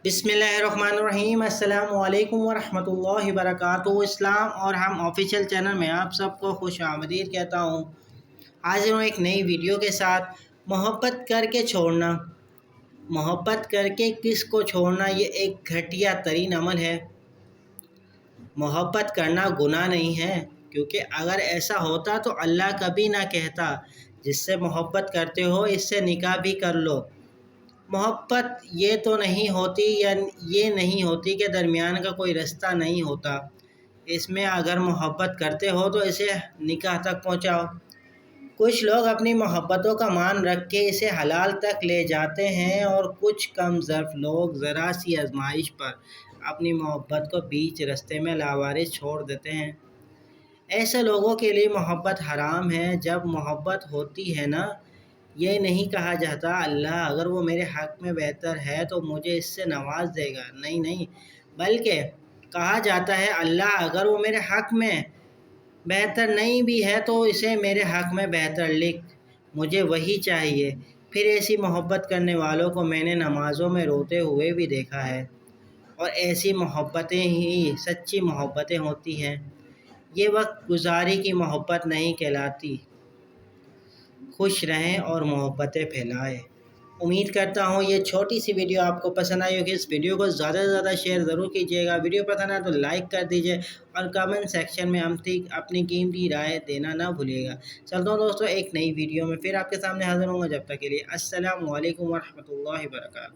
بسم اللہ الرحمن الرحیم۔ السلام علیکم ورحمۃ اللہ وبرکاتہ۔ اسلام اور ہم آفیشیل چینل میں آپ سب کو خوش آمدید کہتا ہوں۔ حاضر ہوں ایک نئی ویڈیو کے ساتھ۔ محبت کر کے چھوڑنا، محبت کر کے کس کو چھوڑنا، یہ ایک گھٹیا ترین عمل ہے۔ محبت کرنا گناہ نہیں ہے، کیونکہ اگر ایسا ہوتا تو اللہ کبھی نہ کہتا جس سے محبت کرتے ہو اس سے نکاح بھی کر لو۔ محبت یہ تو نہیں ہوتی یا یہ نہیں ہوتی کہ درمیان کا کوئی رستہ نہیں ہوتا۔ اس میں اگر محبت کرتے ہو تو اسے نکاح تک پہنچاؤ۔ کچھ لوگ اپنی محبتوں کا مان رکھ کے اسے حلال تک لے جاتے ہیں، اور کچھ کم ظرف لوگ ذرا سی آزمائش پر اپنی محبت کو بیچ رستے میں لاوارث چھوڑ دیتے ہیں۔ ایسے لوگوں کے لیے محبت حرام ہے۔ جب محبت ہوتی ہے نا، یہ نہیں کہا جاتا اللہ اگر وہ میرے حق میں بہتر ہے تو مجھے اس سے نواز دے گا، نہیں، بلکہ کہا جاتا ہے اللہ اگر وہ میرے حق میں بہتر نہیں بھی ہے تو اسے میرے حق میں بہتر لکھ، مجھے وہی چاہیے۔ پھر ایسی محبت کرنے والوں کو میں نے نمازوں میں روتے ہوئے بھی دیکھا ہے، اور ایسی محبتیں ہی سچی محبتیں ہوتی ہیں۔ یہ وقت گزاری کی محبت نہیں کہلاتی۔ خوش رہیں اور محبتیں پھیلائیں۔ امید کرتا ہوں یہ چھوٹی سی ویڈیو آپ کو پسند آئی ہوگی۔ اس ویڈیو کو زیادہ سے زیادہ شیئر ضرور کیجیے گا۔ ویڈیو پسند آئے تو لائک کر دیجیے، اور کمنٹ سیکشن میں اپنی قیمتی رائے دینا نہ بھولیے گا۔ چلتا ہوں دوستو ایک نئی ویڈیو میں پھر آپ کے سامنے حاضر ہوں گا۔ جب تک کے لیے السلام علیکم ورحمۃ اللہ وبرکاتہ۔